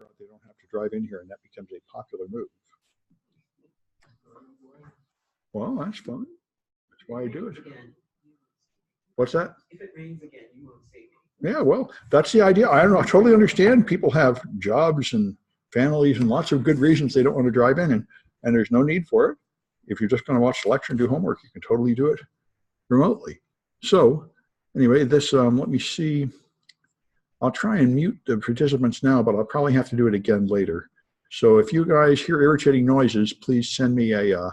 out they don't have to drive in here, and that becomes a popular move. Well, that's fun. That's why I do it. What's that? If it rains again, you won't see me. Yeah, well, that's the idea. I don't know. I totally understand. People have jobs and families and lots of good reasons they don't want to drive in, and there's no need for it. If you're just going to watch the lecture and do homework, you can totally do it remotely. So anyway, this, let me see. I'll try and mute the participants now, but I'll probably have to do it again later. So if you guys hear irritating noises, please send me a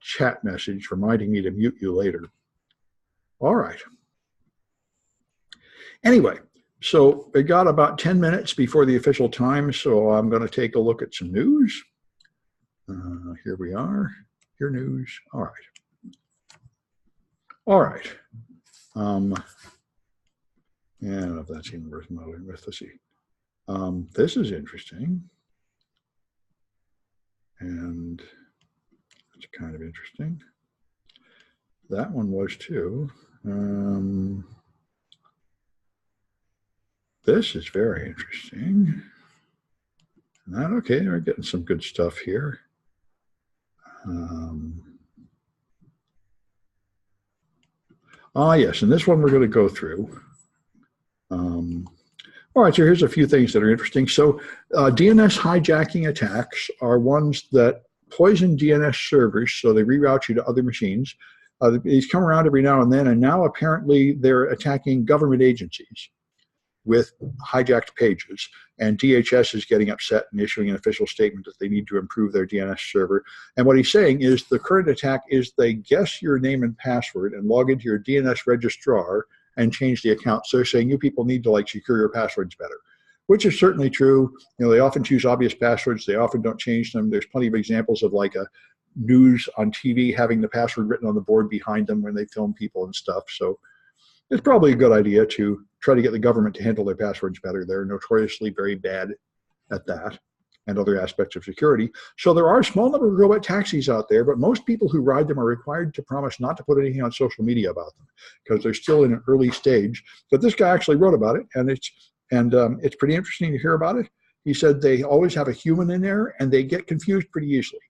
chat message reminding me to mute you later. All right. Anyway, so we got about 10 minutes before the official time, so I'm going to take a look at some news. Here we are. Your news. All right. All right. Yeah, I don't know if that's even worth modeling with. Let's see. This is interesting. And it's kind of interesting. That one was too. This is very interesting. Not okay, we're getting some good stuff here. Yes, and this one we're going to go through. All right, so here's a few things that are interesting. So DNS hijacking attacks are ones that poison DNS servers, so they reroute you to other machines. These come around every now and then, and now apparently they're attacking government agencies with hijacked pages. And DHS is getting upset and issuing an official statement that they need to improve their DNS server. And what he's saying is the current attack is they guess your name and password and log into your DNS registrar and change the account. So they're saying you people need to like secure your passwords better, which is certainly true. You know, they often choose obvious passwords. They often don't change them. There's plenty of examples of like a news on TV having the password written on the board behind them when they film people and stuff. So it's probably a good idea to try to get the government to handle their passwords better. They're notoriously very bad at that and other aspects of security. So there are a small number of robot taxis out there, but most people who ride them are required to promise not to put anything on social media about them because they're still in an early stage. But this guy actually wrote about it, and it's pretty interesting to hear about it. He said they always have a human in there, and they get confused pretty easily.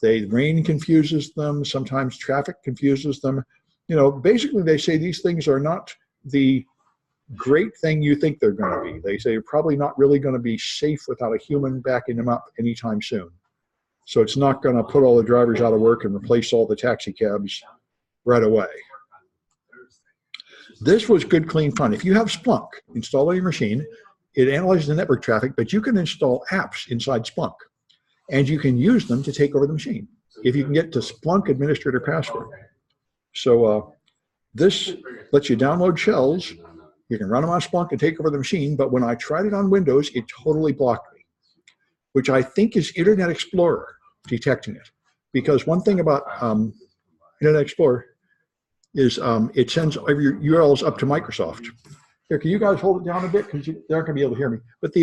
Rain confuses them. Sometimes traffic confuses them. You know, basically they say these things are not the great thing you think they're going to be. They say you're probably not really going to be safe without a human backing them up anytime soon. So it's not going to put all the drivers out of work and replace all the taxi cabs right away. This was good, clean fun. If you have Splunk installed on your machine, it analyzes the network traffic, but you can install apps inside Splunk, and you can use them to take over the machine if you can get to Splunk administrator password. So this lets you download shells. You can run them on Splunk and take over the machine, but when I tried it on Windows, it totally blocked me, which I think is Internet Explorer detecting it. Because one thing about Internet Explorer is it sends your URLs up to Microsoft. Here, can you guys hold it down a bit? Because they're not going to be able to hear me. But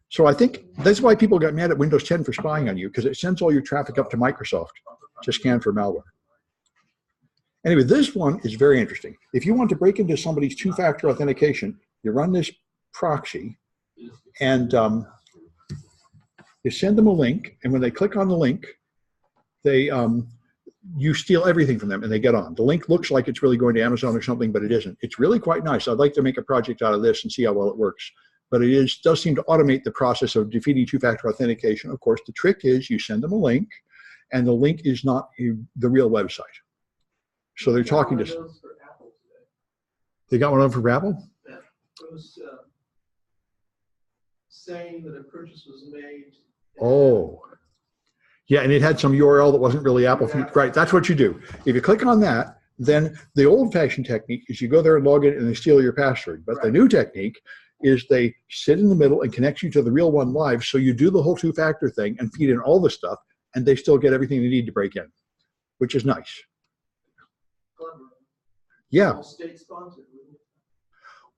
so I think that's why people got mad at Windows 10 for spying on you, because it sends all your traffic up to Microsoft to scan for malware. Anyway, this one is very interesting. If you want to break into somebody's two-factor authentication, you run this proxy, and you send them a link, and when they click on the link, you steal everything from them, and they get on. The link looks like it's really going to Amazon or something, but it isn't. It's really quite nice. I'd like to make a project out of this and see how well it works. But it does seem to automate the process of defeating two-factor authentication. Of course, the trick is you send them a link, and the link is not the real website. So they're talking to. They got one of them for Apple? Yeah. It was saying that a purchase was made. Oh. Yeah, and it had some URL that wasn't really Apple. Right, that's what you do. If you click on that, then the old-fashioned technique is you go there and log in and they steal your password. But the new technique is they sit in the middle and connect you to the real one live, so you do the whole two-factor thing and feed in all the stuff, and they still get everything they need to break in, which is nice. Yeah. State-sponsored.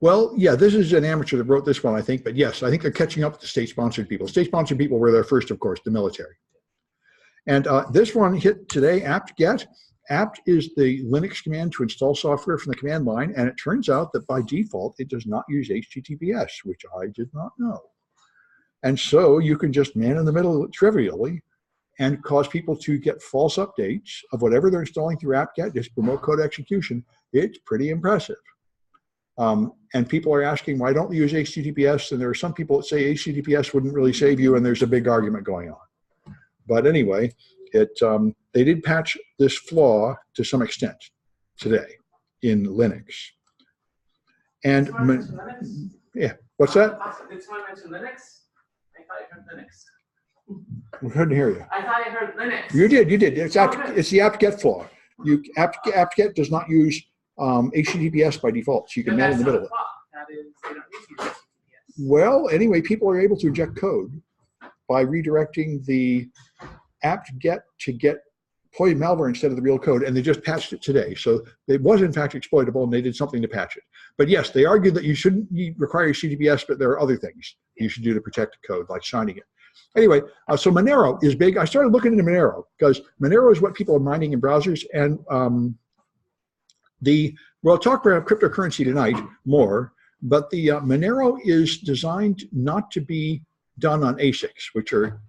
Well, yeah, this is an amateur that wrote this one, I think, but yes, I think they're catching up with the state-sponsored people. State-sponsored people were there first, of course, the military. And this one hit today, apt-get. apt is the Linux command to install software from the command line, and it turns out that by default, it does not use HTTPS, which I did not know. And so you can just man in the middle trivially and cause people to get false updates of whatever they're installing through apt-get, just remote code execution. It's pretty impressive. And people are asking, why don't we use HTTPS? And there are some people that say HTTPS wouldn't really save you, and there's a big argument going on. But anyway, they did patch this flaw to some extent today in Linux. And yeah, what's that? Did someone mention Linux? I thought you heard Linux. We couldn't hear you. I thought I heard Linux. You did. It's the apt-get flaw. apt-get does not use HTTPS by default, so you can man in the middle of it. That is, they don't use HTTPS. Well, anyway, people are able to inject code by redirecting the apt-get to get poison malware instead of the real code, and they just patched it today. So it was in fact exploitable, and they did something to patch it. But yes, they argued that you shouldn't require HTTPS, but there are other things you should do to protect the code, like signing it. Anyway, so Monero is big. I started looking into Monero because Monero is what people are mining in browsers, and we'll talk about cryptocurrency tonight more, but the Monero is designed not to be done on ASICs, which are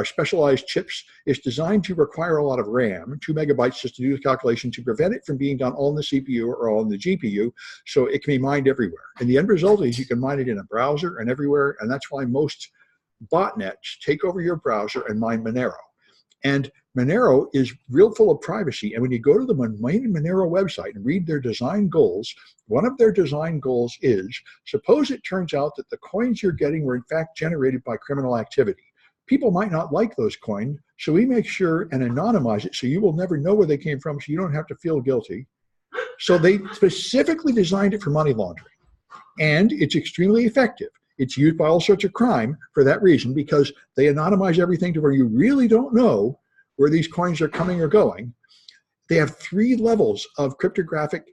specialized chips. It's designed to require a lot of RAM, 2 megabytes just to do the calculation, to prevent it from being done all in the CPU or all in the GPU, so it can be mined everywhere. And the end result is you can mine it in a browser and everywhere, and that's why most botnets take over your browser and mine Monero. And Monero is real full of privacy. And when you go to the main Monero website and read their design goals, one of their design goals is, suppose it turns out that the coins you're getting were in fact generated by criminal activity. People might not like those coins, so we make sure and anonymize it so you will never know where they came from, so you don't have to feel guilty. So they specifically designed it for money laundering. And it's extremely effective. It's used by all sorts of crime for that reason, because they anonymize everything to where you really don't know where these coins are coming or going. They have 3 levels of cryptographic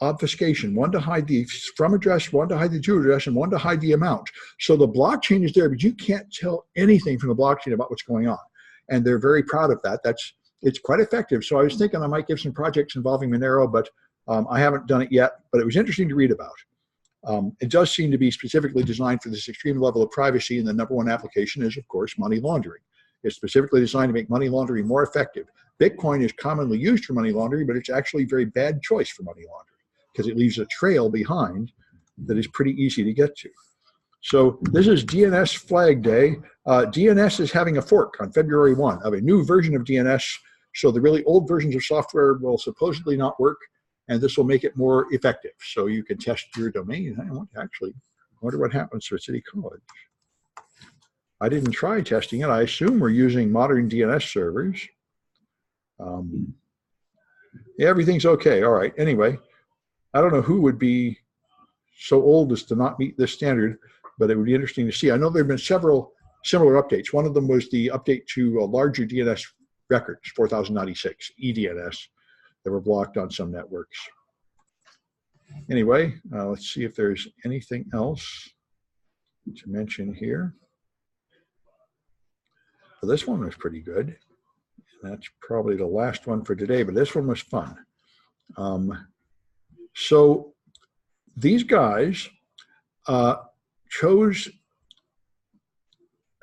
obfuscation, one to hide the from address, one to hide the to address, and one to hide the amount. So the blockchain is there, but you can't tell anything from the blockchain about what's going on. And they're very proud of that. It's quite effective. So I was thinking I might give some projects involving Monero, but I haven't done it yet, but it was interesting to read about. It does seem to be specifically designed for this extreme level of privacy, and the #1 application is, of course, money laundering. It's specifically designed to make money laundering more effective. Bitcoin is commonly used for money laundering, but it's actually a very bad choice for money laundering because it leaves a trail behind that is pretty easy to get to. So this is DNS Flag Day. DNS is having a fork on February 1 of a new version of DNS. So the really old versions of software will supposedly not work, and this will make it more effective. So you can test your domain. I wonder what happens for City College. I didn't try testing it. I assume we're using modern DNS servers. Yeah, everything's okay. All right. Anyway, I don't know who would be so old as to not meet this standard, but it would be interesting to see. I know there have been several similar updates. One of them was the update to larger DNS records, 4096, eDNS, that were blocked on some networks. Anyway, let's see if there's anything else to mention here. Well, this one was pretty good. That's probably the last one for today, but this one was fun. So these guys chose,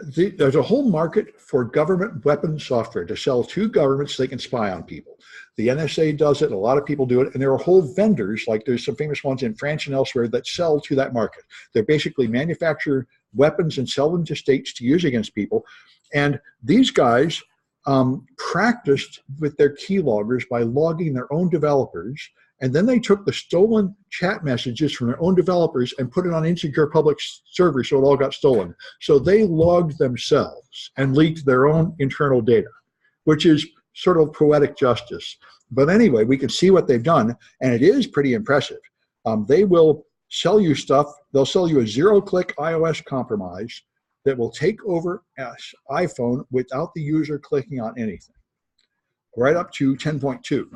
there's a whole market for government weapons software to sell to governments so they can spy on people. The NSA does it, a lot of people do it, and there are whole vendors, like there's some famous ones in France and elsewhere, that sell to that market. They basically manufacture weapons and sell them to states to use against people. And these guys practiced with their keyloggers by logging their own developers, and then they took the stolen chat messages from their own developers and put it on insecure public servers, so it all got stolen. So they logged themselves and leaked their own internal data, which is sort of poetic justice. But anyway, we can see what they've done, and it is pretty impressive. They will sell you stuff. They'll sell you a zero-click iOS compromise that will take over an iPhone without the user clicking on anything, right up to 10.2.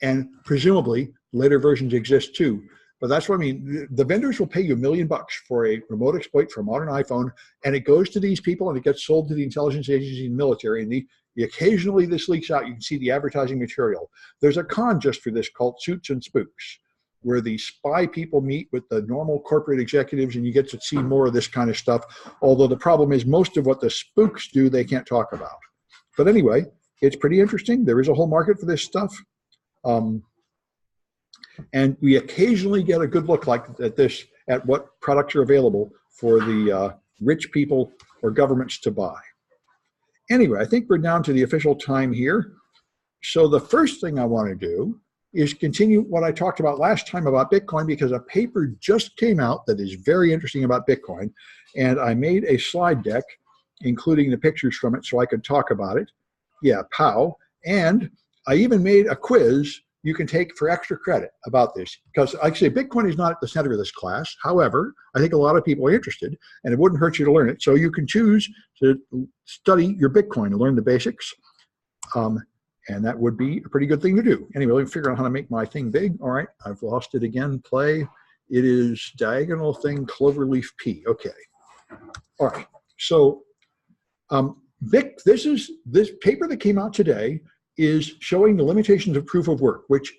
And presumably, later versions exist too. But that's what I mean. The vendors will pay you $1 million for a remote exploit for a modern iPhone, and it goes to these people and it gets sold to the intelligence agencies and military. And occasionally this leaks out. You can see the advertising material. There's a con just for this called Suits and Spooks. where the spy people meet with the normal corporate executives, and you get to see more of this kind of stuff. Although the problem is most of what the spooks do, they can't talk about. But anyway, it's pretty interesting. There is a whole market for this stuff. And we occasionally get a good look like at this, at what products are available for the rich people or governments to buy. Anyway, I think we're down to the official time here. So the first thing I want to do is continue what I talked about last time about Bitcoin, because a paper just came out that is very interesting about Bitcoin. And I made a slide deck, including the pictures from it, so I could talk about it. Yeah, pow. And I even made a quiz you can take for extra credit about this, because like I say, Bitcoin is not at the center of this class. However, I think a lot of people are interested, and it wouldn't hurt you to learn it. So you can choose to study your Bitcoin and learn the basics. And that would be a pretty good thing to do. Anyway, let me figure out how to make my thing big. All right, I've lost it again. Play. It is diagonal thing, cloverleaf P. Okay. All right. So this paper that came out today is showing the limitations of proof of work, which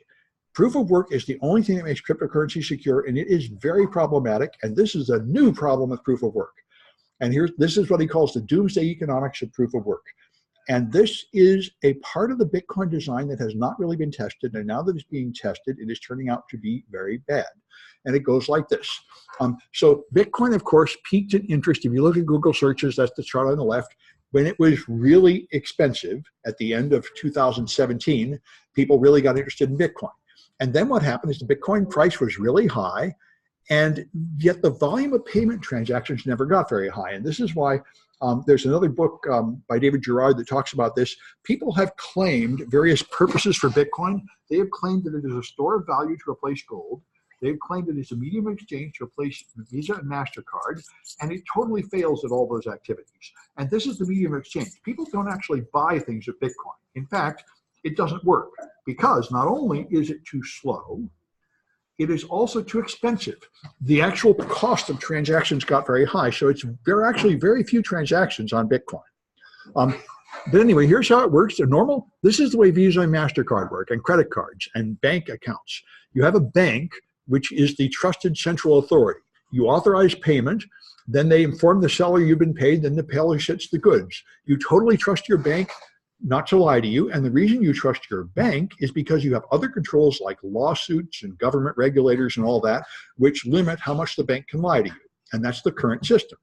proof of work is the only thing that makes cryptocurrency secure, and it is very problematic. And this is a new problem with proof of work. And this is what he calls the doomsday economics of proof of work. And this is a part of the Bitcoin design that has not really been tested. And now that it's being tested, it is turning out to be very bad. And it goes like this. So Bitcoin, of course, peaked in interest. If you look at Google searches, that's the chart on the left. When it was really expensive at the end of 2017, people really got interested in Bitcoin. And then what happened is the Bitcoin price was really high, and yet the volume of payment transactions never got very high. And this is why there's another book by David Gerard that talks about this. People have claimed various purposes for Bitcoin. They have claimed that it is a store of value to replace gold. They've claimed that it's a medium of exchange to replace Visa and MasterCard, and it totally fails at all those activities. And this is the medium of exchange. People don't actually buy things with Bitcoin. In fact, it doesn't work because not only is it too slow, it is also too expensive. The actual cost of transactions got very high, so there are actually very few transactions on Bitcoin. But anyway, here's how it works. This is the way Visa and MasterCard work, and credit cards and bank accounts. You have a bank, which is the trusted central authority. You authorize payment, then they inform the seller you've been paid, then the seller ships the goods. You totally trust your bank not to lie to you, and the reason you trust your bank is because you have other controls like lawsuits and government regulators and all that, which limit how much the bank can lie to you, and that's the current system.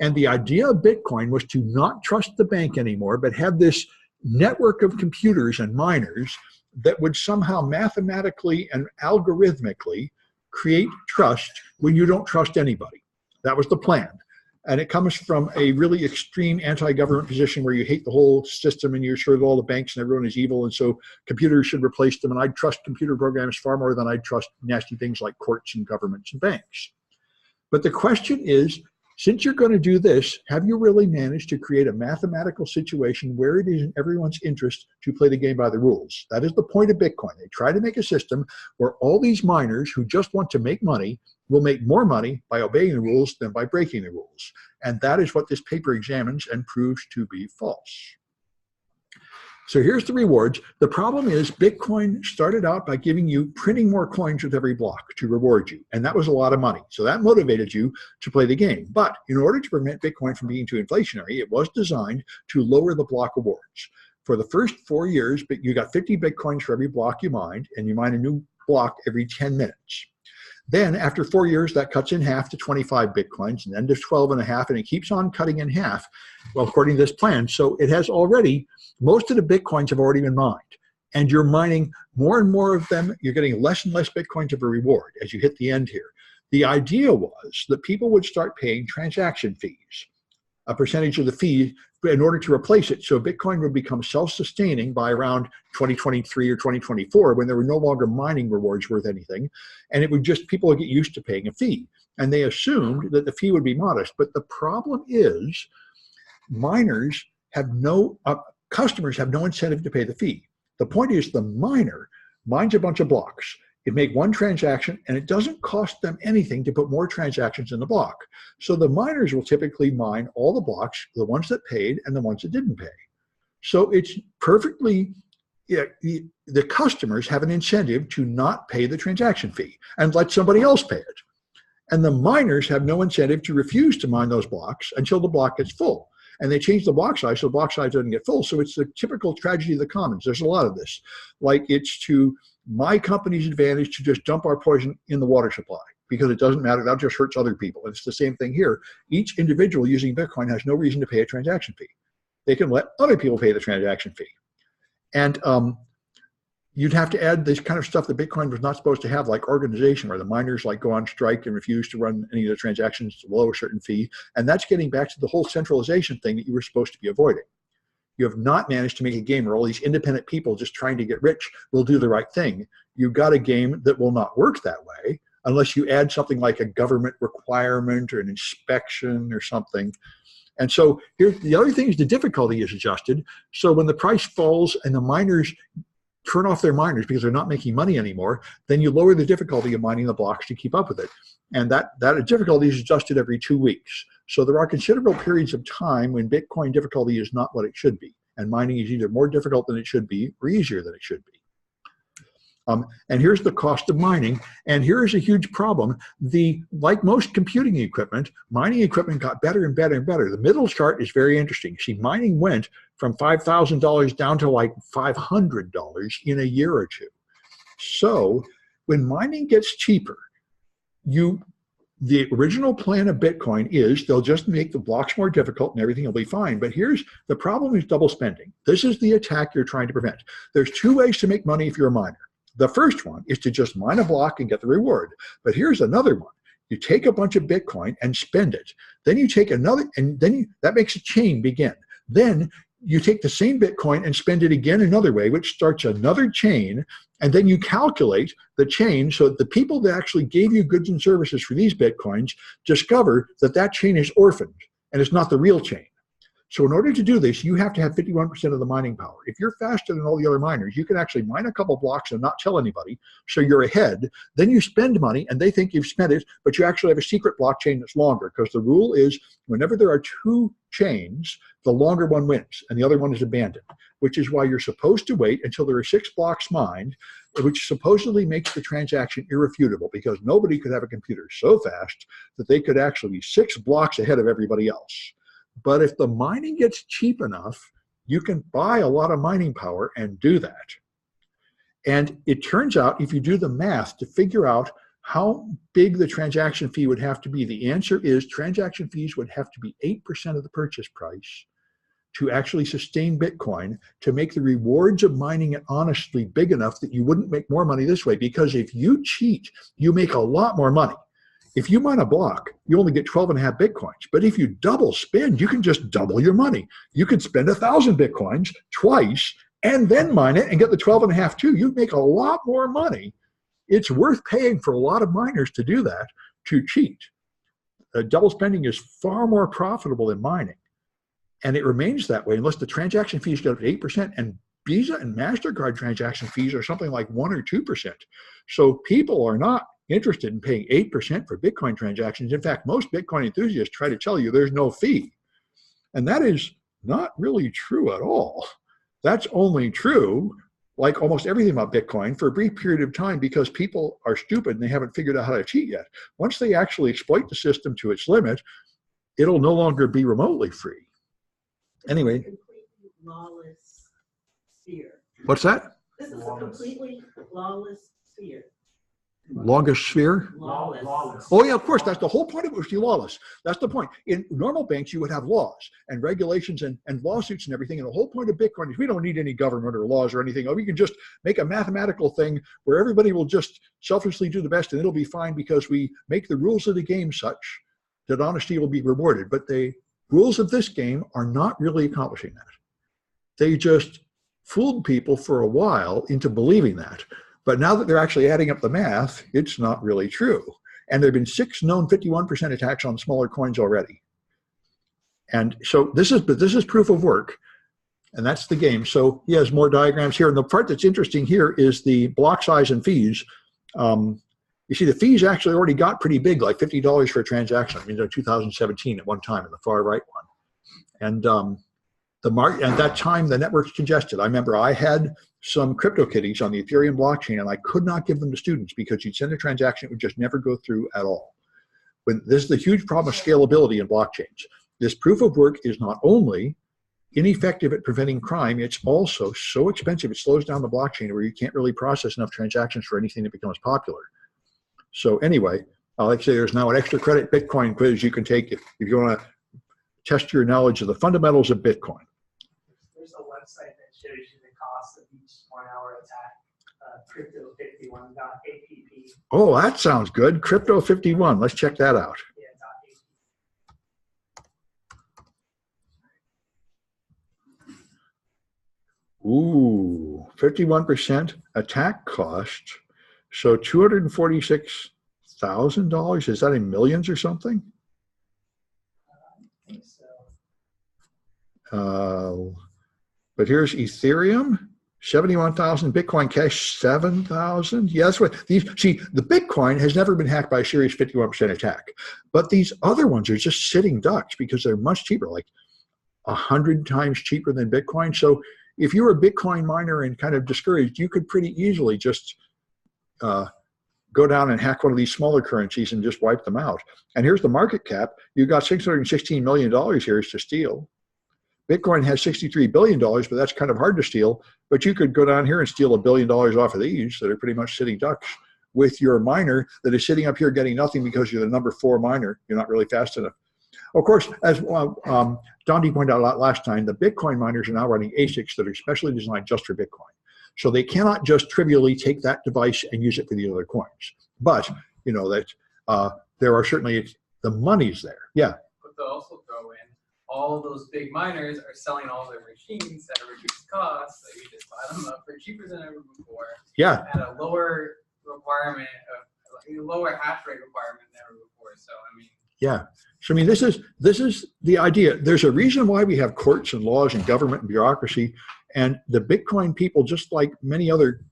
And the idea of Bitcoin was to not trust the bank anymore, but have this network of computers and miners that would somehow mathematically and algorithmically create trust when you don't trust anybody. That was the plan. And it comes from a really extreme anti-government position where you hate the whole system and you're sure that all the banks and everyone is evil, and so computers should replace them. And I'd trust computer programs far more than I'd trust nasty things like courts and governments and banks. But the question is, since you're going to do this, have you really managed to create a mathematical situation where it is in everyone's interest to play the game by the rules? That is the point of Bitcoin. They try to make a system where all these miners who just want to make money will make more money by obeying the rules than by breaking the rules. And that is what this paper examines and proves to be false. So here's the rewards. The problem is Bitcoin started out by giving you printing more coins with every block to reward you. And that was a lot of money. So that motivated you to play the game. But in order to prevent Bitcoin from being too inflationary, it was designed to lower the block awards. For the first 4 years, you got 50 Bitcoins for every block you mined, and you mine a new block every 10 minutes. Then after 4 years, that cuts in half to 25 Bitcoins, and then to 12 and a half, and it keeps on cutting in half, well, according to this plan. So it has already, most of the Bitcoins have already been mined, and you're mining more and more of them. You're getting less and less Bitcoins of a reward as you hit the end here. The idea was that people would start paying transaction fees, a percentage of the fee, in order to replace it. So Bitcoin would become self-sustaining by around 2023 or 2024, when there were no longer mining rewards worth anything. And it would just, people would get used to paying a fee. And they assumed that the fee would be modest. But the problem is miners have customers have no incentive to pay the fee. The point is the miner mines a bunch of blocks. It make one transaction, and it doesn't cost them anything to put more transactions in the block. So the miners will typically mine all the blocks, the ones that paid and the ones that didn't pay. So it's perfectly the customers have an incentive to not pay the transaction fee and let somebody else pay it. And the miners have no incentive to refuse to mine those blocks until the block gets full. And they change the block size so the block size doesn't get full. So it's the typical tragedy of the commons. There's a lot of this. Like, it's to my company's advantage to just dump our poison in the water supply because it doesn't matter. That just hurts other people. And it's the same thing here. Each individual using Bitcoin has no reason to pay a transaction fee. They can let other people pay the transaction fee. And you'd have to add this kind of stuff that Bitcoin was not supposed to have, like organization, where the miners like go on strike and refuse to run any of the transactions below a certain fee. And that's getting back to the whole centralization thing that you were supposed to be avoiding. You have not managed to make a game where all these independent people just trying to get rich will do the right thing. You've got a game that will not work that way unless you add something like a government requirement or an inspection or something. And so here, the other thing is the difficulty is adjusted. So when the price falls and the miners turn off their miners because they're not making money anymore, then you lower the difficulty of mining the blocks to keep up with it. And that difficulty is adjusted every 2 weeks. So there are considerable periods of time when Bitcoin difficulty is not what it should be. And mining is either more difficult than it should be or easier than it should be. And here's the cost of mining. And here's a huge problem. Like most computing equipment, mining equipment got better and better and better. The middle chart is very interesting. See, mining went from $5,000 down to like $500 in a year or two. So when mining gets cheaper, the original plan of Bitcoin is they'll just make the blocks more difficult and everything will be fine. But here's the problem: is double spending. This is the attack you're trying to prevent. There's two ways to make money if you're a miner. The first one is to just mine a block and get the reward. But here's another one. You take a bunch of Bitcoin and spend it. Then you take another, and then that makes a chain begin. Then you take the same Bitcoin and spend it again another way, which starts another chain. And then you calculate the chain so that the people that actually gave you goods and services for these Bitcoins discover that that chain is orphaned and it's not the real chain. So in order to do this, you have to have 51% of the mining power. If you're faster than all the other miners, you can actually mine a couple blocks and not tell anybody, so you're ahead. Then you spend money and they think you've spent it, but you actually have a secret blockchain that's longer, because the rule is whenever there are two chains, the longer one wins and the other one is abandoned, which is why you're supposed to wait until there are 6 blocks mined, which supposedly makes the transaction irrefutable, because nobody could have a computer so fast that they could actually be 6 blocks ahead of everybody else. But if the mining gets cheap enough, you can buy a lot of mining power and do that. And it turns out, if you do the math to figure out how big the transaction fee would have to be, the answer is transaction fees would have to be 8% of the purchase price to actually sustain Bitcoin, to make the rewards of mining it honestly big enough that you wouldn't make more money this way. Because if you cheat, you make a lot more money. If you mine a block, you only get 12.5 Bitcoins. But if you double spend, you can just double your money. You could spend 1,000 Bitcoins twice and then mine it and get the 12.5 too. You'd make a lot more money. It's worth paying for a lot of miners to do that, to cheat. Double spending is far more profitable than mining. And it remains that way unless the transaction fees go to 8%, and Visa and MasterCard transaction fees are something like 1 or 2%. So people are not interested in paying 8% for Bitcoin transactions. In fact, most Bitcoin enthusiasts try to tell you there's no fee. And that is not really true at all. That's only true, like almost everything about Bitcoin, for a brief period of time, because people are stupid and they haven't figured out how to cheat yet. Once they actually exploit the system to its limit, it'll no longer be remotely free. Anyway. Completely lawless sphere. What's that? This is a completely lawless sphere. Longest sphere? Lawless. Oh yeah, of course. That's the whole point of it, was to be lawless. That's the point. In normal banks, you would have laws and regulations and lawsuits and everything. And the whole point of Bitcoin is we don't need any government or laws or anything. We can just make a mathematical thing where everybody will just selfishly do the best and it'll be fine, because we make the rules of the game such that honesty will be rewarded. But the rules of this game are not really accomplishing that. They just fooled people for a while into believing that. But now that they're actually adding up the math, it's not really true. And there have been 6 known 51% attacks on smaller coins already. And so this is proof of work, and that's the game. So he has more diagrams here. And the part that's interesting here is the block size and fees. You see, the fees actually already got pretty big, like $50 for a transaction. I mean, 2017 at one time in the far right one. And At that time, the network's congested. I remember I had some CryptoKitties on the Ethereum blockchain, and I could not give them to students because you'd send a transaction, it would just never go through at all. When this is the huge problem of scalability in blockchains. This proof of work is not only ineffective at preventing crime, it's also so expensive, it slows down the blockchain where you can't really process enough transactions for anything that becomes popular. So anyway, like I say, there's now an extra credit Bitcoin quiz you can take if you want to test your knowledge of the fundamentals of Bitcoin. There's a website that shows you the cost of each 1 hour attack, crypto51.app. Oh, that sounds good. Crypto51. Let's check that out. Yeah, Ooh, 51% attack cost. So $246,000. Is that in millions or something? I think so. But here's Ethereum, 71,000, Bitcoin Cash, 7,000. Yeah, that's what these, see, the Bitcoin has never been hacked by a serious 51% attack, but these other ones are just sitting ducks because they're much cheaper, like 100 times cheaper than Bitcoin. So if you were a Bitcoin miner and kind of discouraged, you could pretty easily just go down and hack one of these smaller currencies and just wipe them out. And here's the market cap. You got $616 million here to steal. Bitcoin has $63 billion, but that's kind of hard to steal. But you could go down here and steal $1 billion off of these that are pretty much sitting ducks with your miner that is sitting up here getting nothing because you're the number 4 miner. You're not really fast enough. Of course, as Dondi pointed out last time, the Bitcoin miners are now running ASICs that are specially designed just for Bitcoin. So they cannot just trivially take that device and use it for the other coins. But, you know, that there are certainly, the money's there. Yeah. But they'll also throw in all those big miners are selling all their machines at a reduced cost. So you just buy them up for cheaper than ever before. Yeah. At a lower requirement, like a lower hash rate requirement than ever before. So, I mean. Yeah. So, I mean, this is the idea. There's a reason why we have courts and laws and government and bureaucracy. And the Bitcoin people, just like many other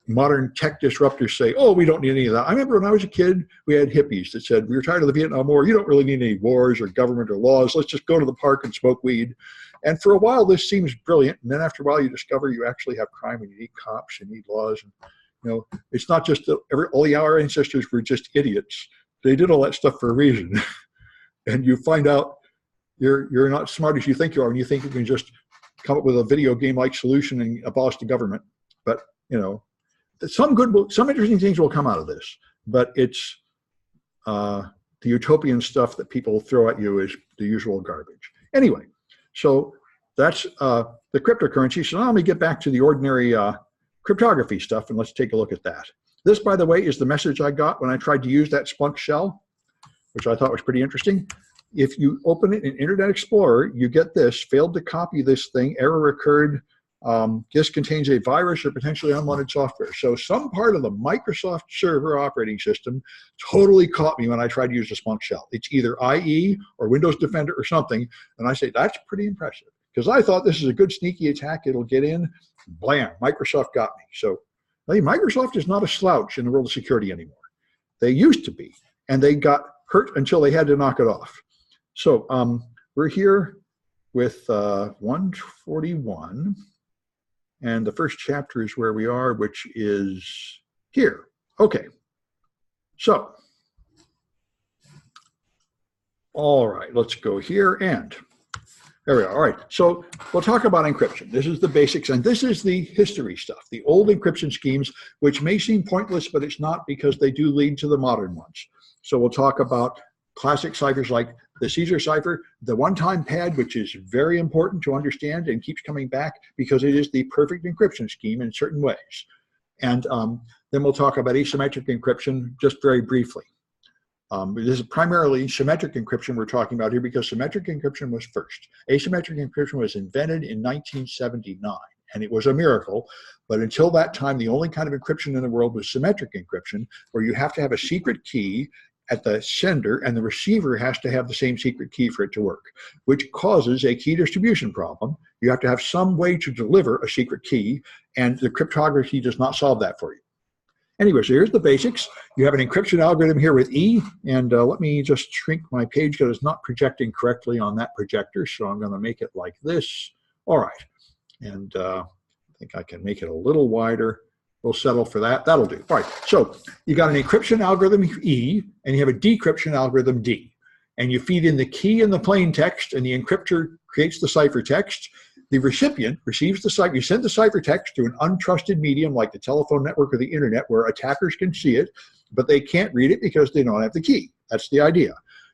modern tech disruptors, say, oh, we don't need any of that. I remember when I was a kid, we had hippies that said, we were tired of the Vietnam War. You don't really need any wars or government or laws. Let's just go to the park and smoke weed. And for a while, this seems brilliant. And then after a while, you discover you actually have crime and you need cops, you need laws. And, you know, it's not just that all our ancestors were just idiots. They did all that stuff for a reason. And you find out you're not smart as you think you are, and you think you can just come up with a video game-like solution and abolish the government. But, you know, some interesting things will come out of this. But it's the utopian stuff that people throw at you is the usual garbage. Anyway, so that's the cryptocurrency. So now let me get back to the ordinary cryptography stuff, and let's take a look at that. This, by the way, is the message I got when I tried to use that Splunk shell, which I thought was pretty interesting. If you open it in Internet Explorer, you get this: failed to copy this thing, error occurred. This contains a virus or potentially unwanted software. So some part of the Microsoft server operating system totally caught me when I tried to use the Splunk shell. It's either IE or Windows Defender or something. And I say, that's pretty impressive. Because I thought this is a good sneaky attack. It'll get in. Blam, Microsoft got me. So Microsoft is not a slouch in the world of security anymore. They used to be. And they got hurt until they had to knock it off. So we're here with 141. And the first chapter is where we are, which is here. Okay. So, all right, let's go here and there we are. All right, so we'll talk about encryption. This is the basics, and this is the history stuff, the old encryption schemes, which may seem pointless, but it's not, because they do lead to the modern ones. So we'll talk about classic ciphers like the Caesar cipher, the one-time pad, which is very important to understand and keeps coming back because it is the perfect encryption scheme in certain ways. And then we'll talk about asymmetric encryption just very briefly. This is primarily symmetric encryption we're talking about here because symmetric encryption was first. Asymmetric encryption was invented in 1979, and it was a miracle. But until that time, the only kind of encryption in the world was symmetric encryption, where you have to have a secret key at the sender, and the receiver has to have the same secret key for it to work, which causes a key distribution problem. You have to have some way to deliver a secret key, and the cryptography does not solve that for you. Anyway, so here's the basics. You have an encryption algorithm here with E, and let me just shrink my page because it's not projecting correctly on that projector, so I'm going to make it like this. All right, and I think I can make it a little wider. We'll settle for that. That'll do. All right, so you got an encryption algorithm E, and you have a decryption algorithm D. And you feed in the key in the plain text, and the encryptor creates the ciphertext. The recipient receives the cipher. You send the ciphertext to an untrusted medium like the telephone network or the internet where attackers can see it, but they can't read it because they don't have the key. That's the idea.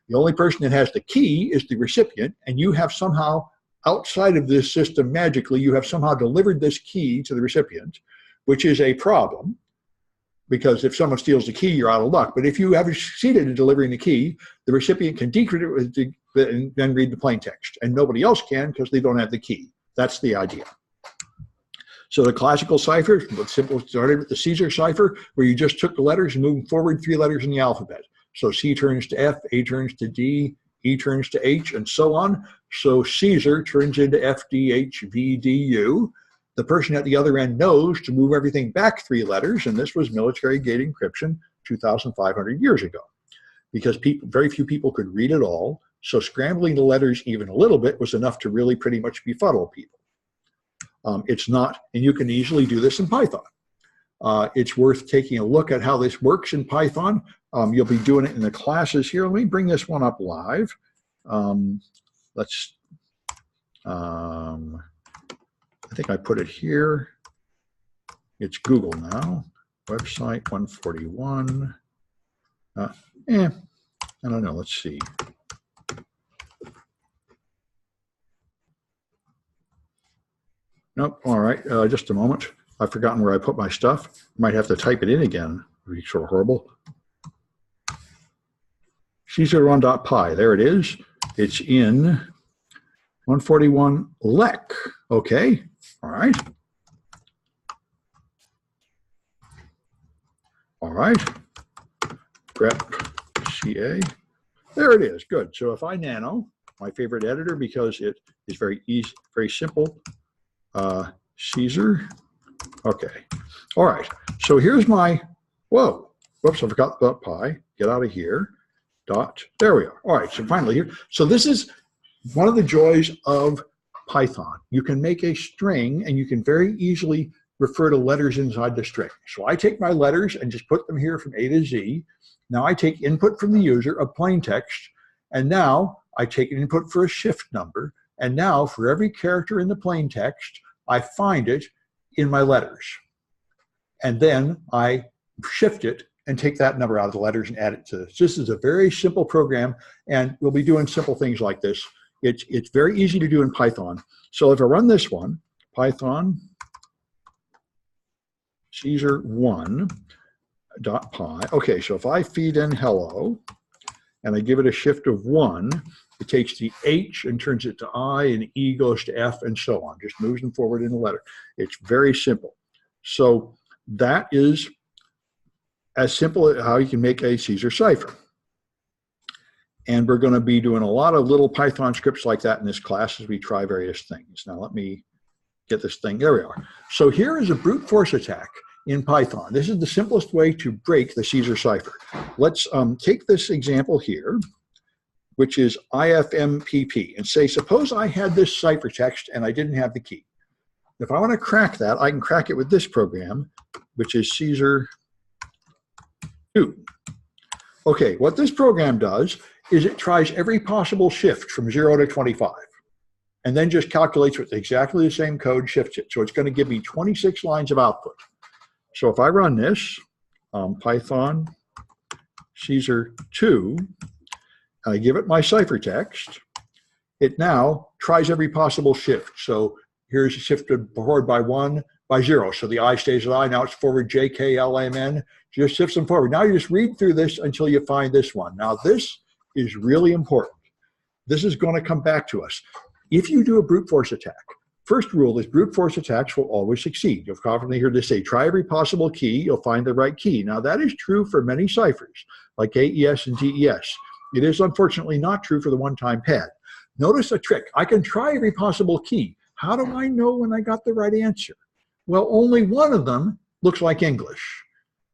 The only person that has the key is the recipient, and you have somehow, outside of this system magically, you have somehow delivered this key to the recipient, which is a problem, because if someone steals the key, you're out of luck. But if you have succeeded in delivering the key, the recipient can decrypt it and then read the plain text, and nobody else can because they don't have the key. That's the idea. So the classical cipher, simple, started with the Caesar cipher, where you just took the letters and moved forward 3 letters in the alphabet. So C turns to F, A turns to D, E turns to H, and so on. So Caesar turns into F, D, H, V, D, U. The person at the other end knows to move everything back 3 letters, and this was military gate encryption 2,500 years ago, because very few people could read it all. So scrambling the letters even a little bit was enough to really pretty much befuddle people. It's not, and you can easily do this in Python. It's worth taking a look at how this works in Python. You'll be doing it in the classes here. Let me bring this one up live. I think I put it here. It's Google now. Website 141. I don't know. Let's see. Nope. All right. Just a moment. I've forgotten where I put my stuff. Might have to type it in again. It would be sort of horrible. Caesar1.py. There it is. It's in 141 lec. Okay. All right. All right. Grep CA. There it is. Good. So if I nano, my favorite editor because it is very easy, very simple. Caesar. Okay. All right. So here's my, whoa, whoops, I forgot the pi. Get out of here. Dot. There we are. All right. So finally here. So this is one of the joys of Python. You can make a string and you can very easily refer to letters inside the string. So I take my letters and just put them here from A to Z. Now I take input from the user of plain text, and now I take an input for a shift number. And now for every character in the plain text, I find it in my letters. And then I shift it and take that number out of the letters and add it to this. This is a very simple program, and we'll be doing simple things like this. It's very easy to do in Python. So if I run this one, Python Caesar1.py. Okay, so if I feed in hello, and I give it a shift of 1, it takes the H and turns it to I, and E goes to F, and so on. Just moves them forward in the letter. It's very simple. So that is as simple as how you can make a Caesar cipher. And we're going to be doing a lot of little Python scripts like that in this class as we try various things. Now let me get this thing. There we are. So here is a brute force attack in Python. This is the simplest way to break the Caesar cipher. Let's take this example here, which is IFMPP, and say, suppose I had this ciphertext and I didn't have the key. If I want to crack that, I can crack it with this program, which is Caesar 2. Okay, what this program does is it tries every possible shift from 0 to 25, and then just calculates with exactly the same code, shifts it. So it's going to give me 26 lines of output. So if I run this, Python Caesar 2, and I give it my ciphertext, it now tries every possible shift. So here's shifted forward by 1, by 0. So the I stays at I. Now it's forward J, K, L, M, N. Just shifts them forward. Now you just read through this until you find this one. Now this is really important. This is going to come back to us. If you do a brute force attack, first rule is brute force attacks will always succeed. You'll confidently hear this say, try every possible key, you'll find the right key. Now that is true for many ciphers, like AES and DES. It is unfortunately not true for the one-time pad. Notice a trick. I can try every possible key. How do I know when I got the right answer? Well, only one of them looks like English.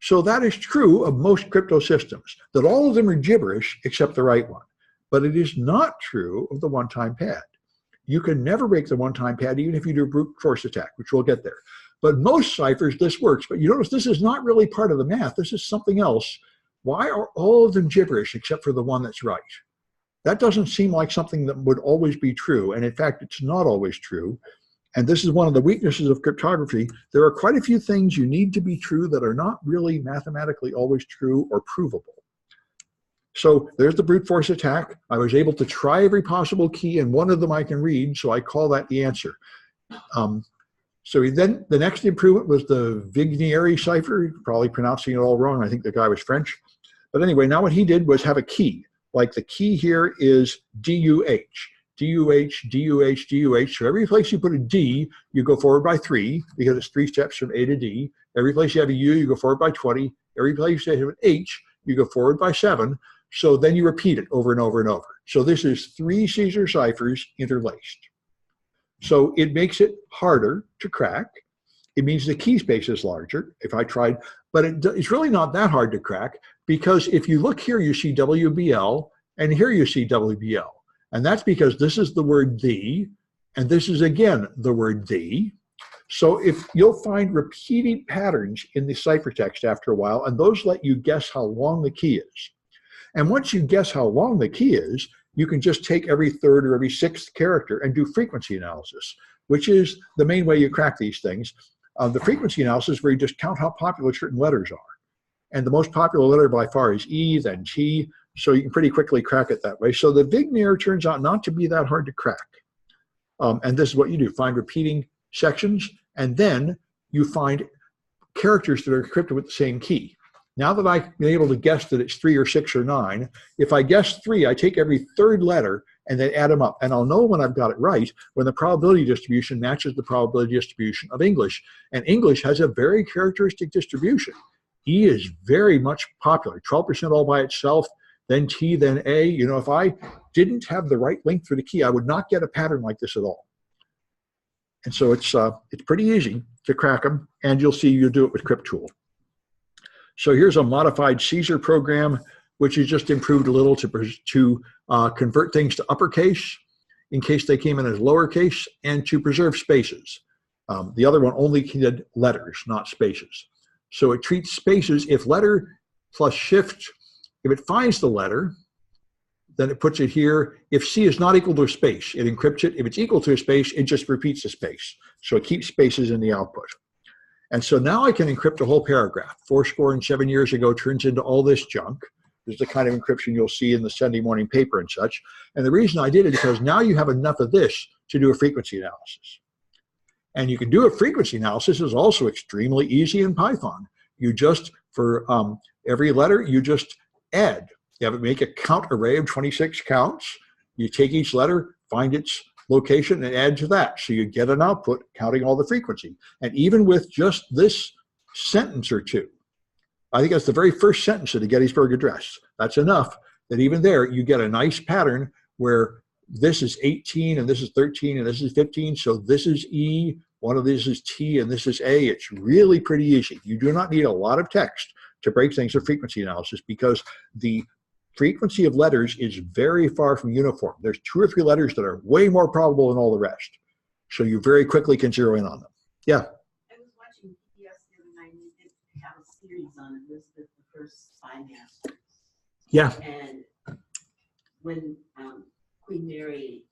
So that is true of most crypto systems, that all of them are gibberish except the right one. But it is not true of the one-time pad. You can never break the one-time pad, even if you do a brute force attack, which we'll get there. But most ciphers, this works. But you notice this is not really part of the math. This is something else. Why are all of them gibberish except for the one that's right? That doesn't seem like something that would always be true. And in fact, it's not always true. And this is one of the weaknesses of cryptography. There are quite a few things you need to be true that are not really mathematically always true or provable. So there's the brute force attack. I was able to try every possible key, and one of them I can read, so I call that the answer. So then the next improvement was the Vigneri cipher, probably pronouncing it all wrong. I think the guy was French. But anyway, now what he did was have a key. Like the key here is DUH. DUH, DUH, DUH. So every place you put a D, you go forward by 3, because it's 3 steps from A to D. Every place you have a U, you go forward by 20. Every place you have an H, you go forward by 7. So then you repeat it over and over and over. So this is 3 Caesar ciphers interlaced. So it makes it harder to crack. It means the key space is larger, if I tried, but it's really not that hard to crack, because if you look here, you see WBL, and here you see WBL. And that's because this is the word the, and this is again the word the. So if you'll find repeating patterns in the ciphertext after a while, and those let you guess how long the key is. And once you guess how long the key is, you can just take every 3rd or every 6th character and do frequency analysis, which is the main way you crack these things. The frequency analysis where you just count how popular certain letters are. And the most popular letter by far is E, then T, so you can pretty quickly crack it that way. So the Vigneri turns out not to be that hard to crack. And this is what you do, find repeating sections, and then you find characters that are encrypted with the same key. Now that I've been able to guess that it's 3 or 6 or 9, if I guess 3, I take every 3rd letter and then add them up. And I'll know when I've got it right when the probability distribution matches the probability distribution of English. And English has a very characteristic distribution. E is very much popular, 12% all by itself, then T, then A. You know, if I didn't have the right length for the key, I would not get a pattern like this at all. And so it's pretty easy to crack them, and you'll see you do it with CryptTool. So here's a modified Caesar program, which is just improved a little to convert things to uppercase in case they came in as lowercase, and to preserve spaces. The other one only did letters, not spaces. So it treats spaces, if letter plus shift, if it finds the letter, then it puts it here. If C is not equal to a space, it encrypts it. If it's equal to a space, it just repeats the space. So it keeps spaces in the output. And so now I can encrypt a whole paragraph. 7 years ago turns into all this junk. This is the kind of encryption you'll see in the Sunday morning paper and such. And the reason I did it is because now you have enough of this to do a frequency analysis. And you can do a frequency analysis is also extremely easy in Python. You just, for every letter, you just add. You have to make a count array of 26 counts. You take each letter, find its location, and add to that. So you get an output counting all the frequency. And even with just this sentence or two, I think that's the very first sentence of the Gettysburg Address. That's enough that even there you get a nice pattern where this is 18 and this is 13 and this is 15. So this is E, one of these is T, and this is A. It's really pretty easy. You do not need a lot of text to break things with frequency analysis, because the frequency of letters is very far from uniform. There's 2 or 3 letters that are way more probable than all the rest. So you very quickly can zero in on them. Yeah. I was watching PBS the other night, and they did have a series on Elizabeth I spy masters. Yeah. And when Queen Mary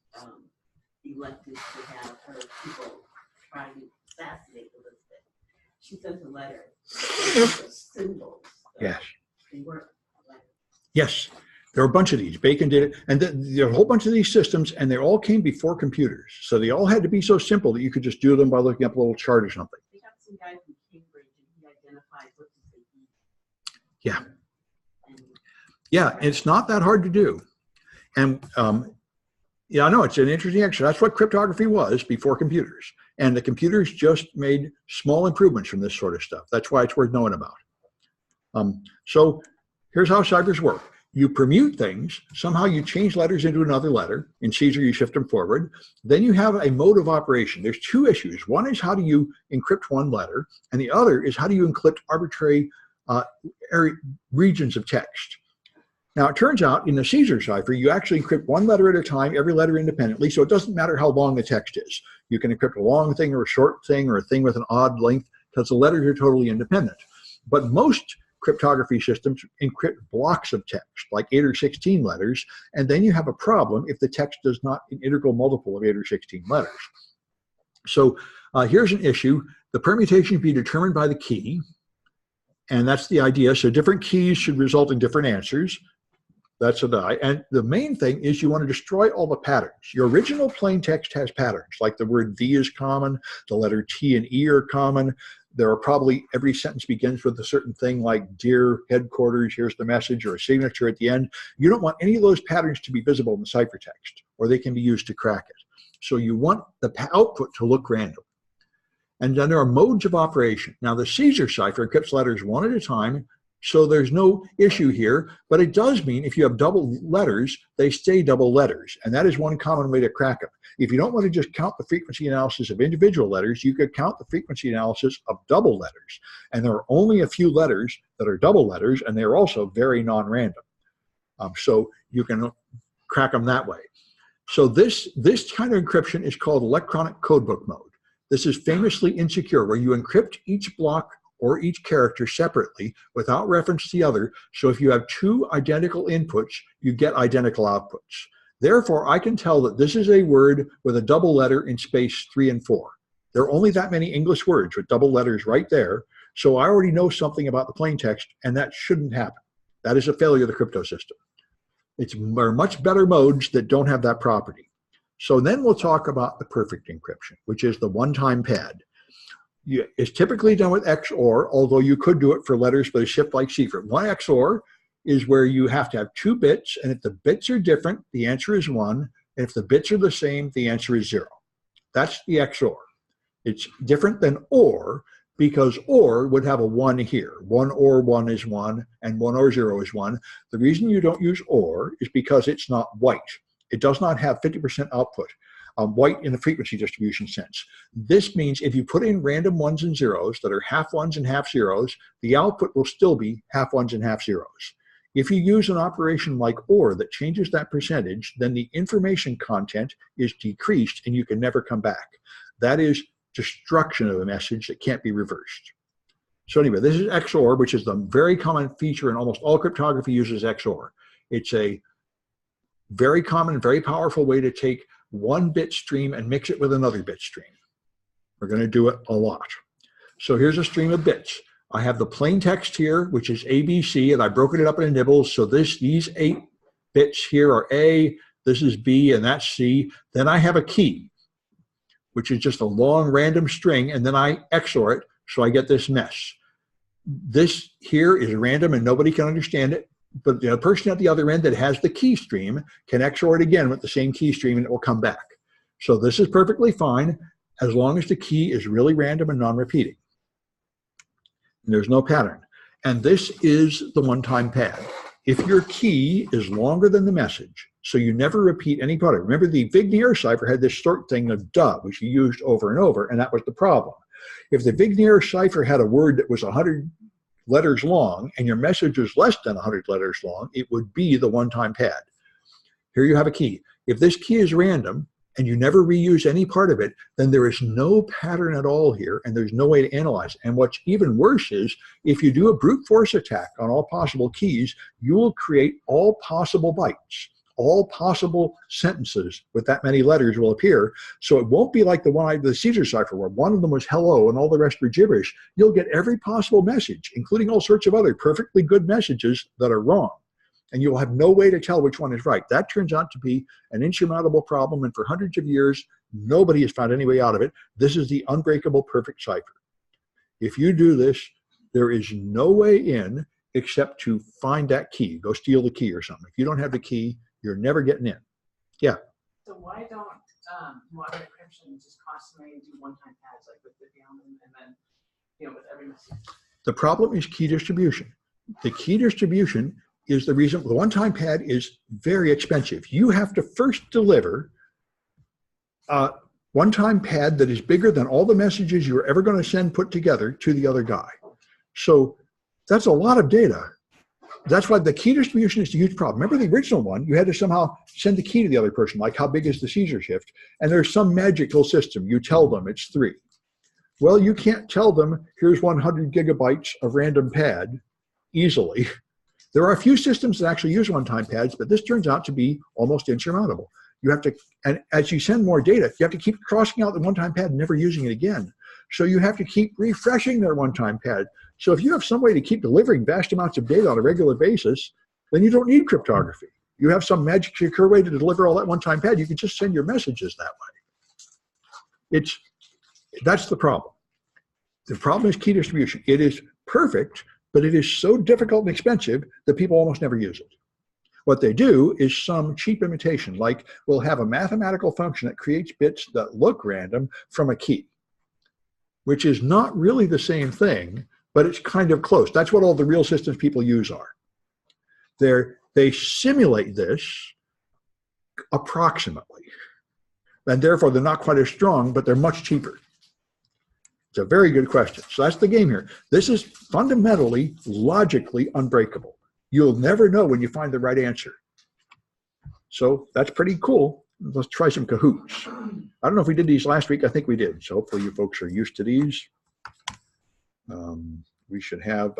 elected to have her people try to assassinate Elizabeth, she sent a letter with symbols. Yes. They weren't letters. Yes. There are a bunch of these. Bacon did it. And there are a whole bunch of these systems, and they all came before computers. So they all had to be so simple that you could just do them by looking up a little chart or something. They got some guy from Cambridge, and he identified what does they eat. Yeah. And Yeah, it's not that hard to do. And yeah, I know it's an interesting exercise. That's what cryptography was before computers. And the computers just made small improvements from this sort of stuff. That's why it's worth knowing about. So here's how ciphers work. You permute things. Somehow you change letters into another letter. In Caesar, you shift them forward. Then you have a mode of operation. There's 2 issues. One is how do you encrypt one letter, and the other is how do you encrypt arbitrary regions of text. Now, it turns out in the Caesar cipher, you actually encrypt one letter at a time, every letter independently, so it doesn't matter how long the text is. You can encrypt a long thing or a short thing or a thing with an odd length because the letters are totally independent. But most cryptography systems encrypt blocks of text, like 8 or 16 letters, and then you have a problem if the text does not an integral multiple of 8 or 16 letters. So here's an issue. The permutation be determined by the key, and that's the idea. So different keys should result in different answers. That's a die. And the main thing is you want to destroy all the patterns. Your original plain text has patterns, like the word the is common, the letter T and E are common. There are probably, every sentence begins with a certain thing like dear headquarters, here's the message, or a signature at the end. You don't want any of those patterns to be visible in the ciphertext, or they can be used to crack it. So you want the output to look random. And then there are modes of operation. Now the Caesar cipher encrypts letters one at a time, so there's no issue here, but it does mean if you have double letters, they stay double letters, and that is one common way to crack them. If you don't want to just count the frequency analysis of individual letters, you could count the frequency analysis of double letters, and there are only a few letters that are double letters, and they're also very non-random. So you can crack them that way. So this kind of encryption is called electronic codebook mode. This is famously insecure, where you encrypt each block or each character separately without reference to the other. So if you have two identical inputs, you get identical outputs. Therefore, I can tell that this is a word with a double letter in space 3 and 4. There are only that many English words with double letters right there. So I already know something about the plain text, and that shouldn't happen. That is a failure of the crypto system. There are much better modes that don't have that property. So then we'll talk about the perfect encryption, which is the one-time pad. It's typically done with XOR, although you could do it for letters, but a shift like secret. One XOR is where you have to have 2 bits, and if the bits are different, the answer is 1, and if the bits are the same, the answer is 0. That's the XOR. It's different than OR, because OR would have a 1 here. 1 OR 1 is 1, and 1 OR 0 is 1. The reason you don't use OR is because it's not white. It does not have 50% output. White in the frequency distribution sense. This means if you put in random 1s and 0s that are half 1s and half 0s, the output will still be half 1s and half 0s. If you use an operation like OR that changes that percentage, then the information content is decreased and you can never come back. That is destruction of a message that can't be reversed. So anyway, this is XOR, which is the very common feature in almost all cryptography uses XOR. It's a very common, very powerful way to take one bit stream and mix it with another bit stream. We're going to do it a lot. So here's a stream of bits. I have the plain text here, which is ABC, and I've broken it up into nibbles. So these 8 bits here are A, this is B, and that's C. Then I have a key, which is just a long random string, and then I XOR it, so I get this mess. This here is random and nobody can understand it, but the person at the other end that has the key stream can XOR it again with the same key stream and it will come back. So this is perfectly fine as long as the key is really random and non-repeating. There's no pattern. And this is the one-time pad. If your key is longer than the message, so you never repeat any part of it. Remember, the Vignier cipher had this short thing of duh, which you used over and over, and that was the problem. If the Vignier cipher had a word that was 100 letters long and your message was less than 100 letters long, it would be the one-time pad. Here you have a key. If this key is random and you never reuse any part of it, then there is no pattern at all here and there's no way to analyze it. And what's even worse is if you do a brute force attack on all possible keys, you will create all possible bytes. All possible sentences with that many letters will appear. So it won't be like the Caesar cipher where one of them was hello and all the rest were gibberish. You'll get every possible message, including all sorts of other perfectly good messages that are wrong. And you'll have no way to tell which one is right. That turns out to be an insurmountable problem. And for hundreds of years, nobody has found any way out of it. This is the unbreakable perfect cipher. If you do this, there is no way in except to find that key. Go steal the key or something. If you don't have the key, you're never getting in. Yeah. So why don't modern encryption just constantly do one-time pads like with the Bowne and then with every message? The problem is key distribution. The key distribution is the reason the one-time pad is very expensive. You have to first deliver a one-time pad that is bigger than all the messages you're ever going to send put together to the other guy. So That's a lot of data. That's why the key distribution is a huge problem. Remember the original one, you had to somehow send the key to the other person, like how big is the Caesar shift? And there's some magical system. You tell them it's 3. Well, you can't tell them, here's 100 gigabytes of random pad easily. There are a few systems that actually use one-time pads, but this turns out to be almost insurmountable. You have to, and as you send more data, you have to keep crossing out the one-time pad and never using it again. So you have to keep refreshing their one-time pad. So if you have some way to keep delivering vast amounts of data on a regular basis, then you don't need cryptography. You have some magic secure way to deliver all that one-time pad. You can just send your messages that way. That's the problem. The problem is key distribution. It is perfect, but it is so difficult and expensive that people almost never use it. What they do is some cheap imitation, like we'll have a mathematical function that creates bits that look random from a key, which is not really the same thing, but it's kind of close. That's what all the real systems people use are. They simulate this approximately, and therefore they're not quite as strong, but they're much cheaper. It's a very good question. So that's the game here. This is fundamentally, logically unbreakable. You'll never know when you find the right answer. So that's pretty cool. Let's try some Cahoots. I don't know if we did these last week. I think we did. So hopefully you folks are used to these. We should have